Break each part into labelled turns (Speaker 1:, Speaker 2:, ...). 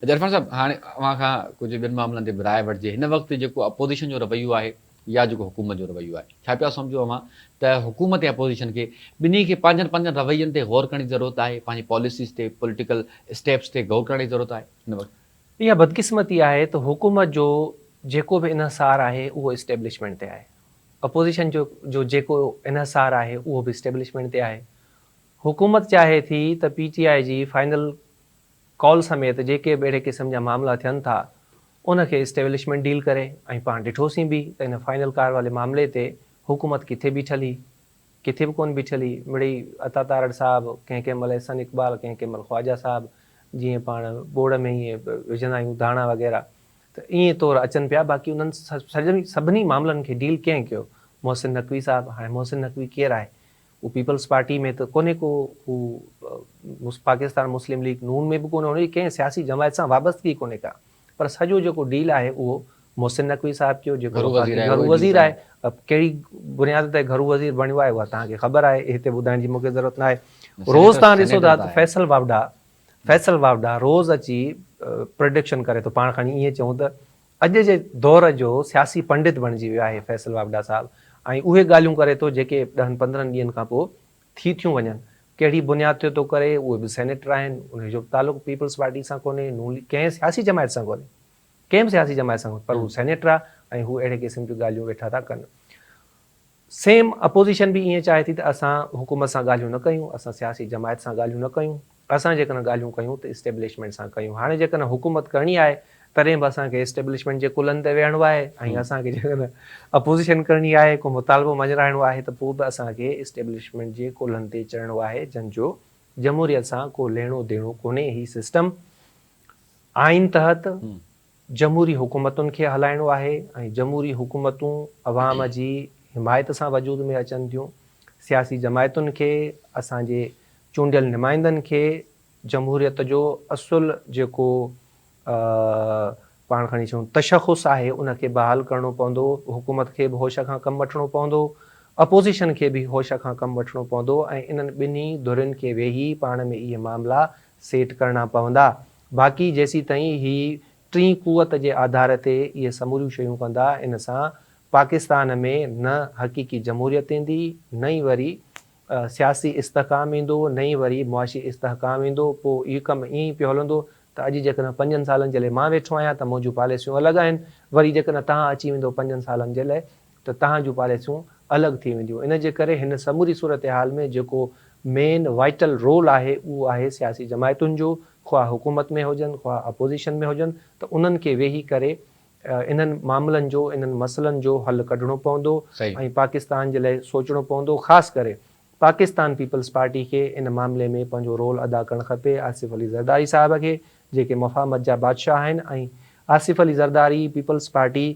Speaker 1: इरफान साहब, हाणे अव्हां खां कुझु ॿिनि मामलनि ते राय वठिजे। हिन वक़्तु जेको अपोज़िशन जो रवैयो आहे या जेको हुकूमत जो रवैयो आहे, छा पिया सम्झो अव्हां त हुकूमत ऐं अपोज़िशन खे ॿिन्ही खे पंहिंजनि पंहिंजनि रवैयनि ते ग़ौर करण जी ज़रूरत आहे, पंहिंजी पॉलिसीज़ ते, पॉलिटिकल स्टेप्स ते ग़ौर करण जी ज़रूरत आहे हिन वक़्तु?
Speaker 2: इहा बदकिस्मती आहे त हुकूमत जो जेको बि इन्हिसार आहे उहो इस्टेब्लिशमेंट ते आहे। अपोज़िशन जो जेको इन्हिसार आहे उहो बि इस्टेब्लिशमेंट ते आहे। हुकूमत चाहे थी त PTI जी फाइनल कॉल समेत जेके बि अहिड़े क़िस्म जा मामला थियनि था उनखे इस्टेब्लिशमेंट डील करे। ऐं पाण ॾिठोसीं बि त हिन फाइनल कार वारे मामले ते हुकूमत किथे बीठल, किथे बि कोन बीठल। मिड़ई अता तारड़ साहिबु, कंहिं महिल एहसन इक़बाल, कंहिं महिल ख्वाजा साहिबु, जीअं पाण बोड़ में ईअं विझंदा आहियूं धाणा वग़ैरह, त ईअं तौर अचनि पिया। बाक़ी उन्हनि सभिनी मामलनि खे डील कंहिं कयो? मोहसिन नक़वी साहिबु। हाणे मोहसिन नक़वी केरु आहे? उहो पीपल्स पार्टी में त कोन्हे को, हू पाकिस्तान मुस्लिम लीग नून में बि कोन्हे, हुनजी कंहिं सियासी जमायत सां वाबस्तगी कोन्हे का। पर सॼो जेको डील आहे उहो मोहसिन नक़वी साहिबु कयो, जेको वफ़ाक़ी घरू वज़ीर आहे। कहिड़ी बुनियाद ते घरू वज़ीर बणियो आहे उहा तव्हांखे ख़बर आहे, हिते ॿुधाइण जी मूंखे ज़रूरत न आहे। रोज़ तव्हां ॾिसो था त फैसल वावडा रोज़ अची प्रोडिक्शन करे थो। पाण खणी ईअं चऊं त अॼु जे दौर जो सियासी पंडित बणिजी वियो आहे फैसल वावडा साहिबु। ऐं उहे ॻाल्हियूं करे थो जेके 10-15 ॾींहंनि खां पोइ थी थियूं वञनि। कहिड़ी बुनियाद ते थो करे? उहे बि सेनेटर आहिनि, उनजो तालुक़ु पीपल्स पार्टी सां कोन्हे, कंहिं सियासी जमायत सां कोन्हे, कंहिं बि सियासी जमायत सां कोन्हे, पर हू सेनेटर आहे ऐं हू अहिड़े क़िस्म जूं ॻाल्हियूं वेठा था कनि। सेम अपोज़िशन बि ईअं चाहे थी त असां हुकूमत सां ॻाल्हियूं न कयूं, असां सियासी जमायत सां ॻाल्हियूं न कयूं, असां जेकॾहिं ॻाल्हियूं कयूं त इस्टेब्लिशमेंट सां कयूं। हाणे जेकॾहिं हुकूमत करणी आहे तॾहिं बि असांखे इस्टेब्लिशमेंट जे कुलनि ते वेहणो आहे, ऐं असांखे जेकॾहिं अपोज़िशन करणी आहे, को मुतालबो मंझराइणो आहे, त पोइ बि असांखे इस्टेब्लिशमेंट जे कुलनि ते चढ़णो आहे, जंहिंजो जमहूरियत सां को लेणो देणो कोन्हे। ही सिस्टम आइन तहत जमहूरी हुकूमतुनि खे हलाइणो आहे, ऐं जमहूरी हुकूमतूं अवाम जी हिमायत सां वजूद में अचनि थियूं। सियासी जमायतुनि खे, असांजे चूंडियल नुमाइंदनि खे जमहूरियत जो असुल जेको पाण खणी चऊं तशख़ुस आहे उनखे बहाल करिणो पवंदो। हुकूमत खे बि होश खां कमु वठिणो पवंदो, अपोज़िशन खे बि होश खां कमु वठिणो पवंदो, ऐं इन्हनि ॿिन्ही धुरियुनि खे वेही पाण में इहे मामला सेट करणा पवंदा। बाक़ी जेसीं ताईं ही टीं क़ुवत जे आधार ते इहे समूरियूं शयूं कंदा, इन सां पाकिस्तान में न हक़ीक़ी जमहूरियत ईंदी, न ई वरी सियासी इस्तेहकाम ईंदो, न ई वरी मुआशी इस्तेहकाम ईंदो। पोइ इहो कमु ईअं ई पियो हलंदो त अॼु जेकॾहिं 5 सालनि जे लाइ मां वेठो आहियां त मुंहिंजूं पॉलिसियूं अलॻि आहिनि, वरी जेकॾहिं तव्हां अची वेंदो 5 सालनि जे लाइ त तव्हांजूं पॉलिसियूं अलॻि थी वेंदियूं। इन जे करे हिन समूरी सूरत हाल में जेको मेन वाइटल रोल आहे उहो आहे सियासी जमायतुनि जो, ख़्वाह हुकूमत में हुजनि, ख़्वाह अपोज़िशन में हुजनि, त उन्हनि खे वेही करे इन्हनि मामलनि जो, इन्हनि मसइलनि जो हल कढणो पवंदो ऐं पाकिस्तान जे लाइ सोचणो पवंदो। ख़ासि करे पाकिस्तान पीपल्स पार्टी खे इन मामले में पंहिंजो रोल अदा करणु खपे। आसिफ़ अली ज़रदारी साहिब खे, जेके मफ़ाहमत जा बादशाह आहिनि, ऐं आसिफ़ अली ज़रदारी पीपल्स पार्टी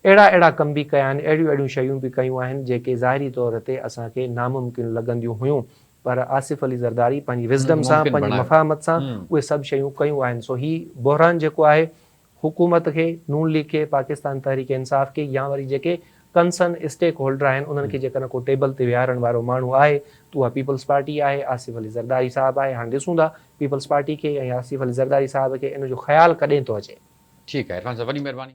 Speaker 2: अहिड़ा कम बि कया आहिनि, अहिड़ियूं शयूं बि कयूं आहिनि जेके ज़ाहिरी तौर ते असांखे नामुमकिन लॻंदियूं हुयूं, पर आसिफ़ अली ज़रदारी पंहिंजी विज़डम सां, पंहिंजी मफ़ाहमत सां उहे सभु शयूं कयूं आहिनि। सो ही बहरान जेको आहे हुकूमत खे, नून लीग खे, पाकिस्तान तहरीक इंसाफ़ खे, या वरी जेके कंसर्न स्टेक होल्डर आहिनि उन्हनि खे जेकॾहिं को टेबल ते विहारण वारो माण्हू आहे त उहा पीपल्स पार्टी आहे, आसिफ़ अली ज़रदारी साहिबु आहे। हाणे ॾिसूं था पीपल्स पार्टी खे ऐं आसिफ़ अली ज़रदारी साहिब खे इन जो ख़्यालु कॾहिं थो अचे।
Speaker 1: ठीकु आहे इरफान साहब, वॾी महिरबानी।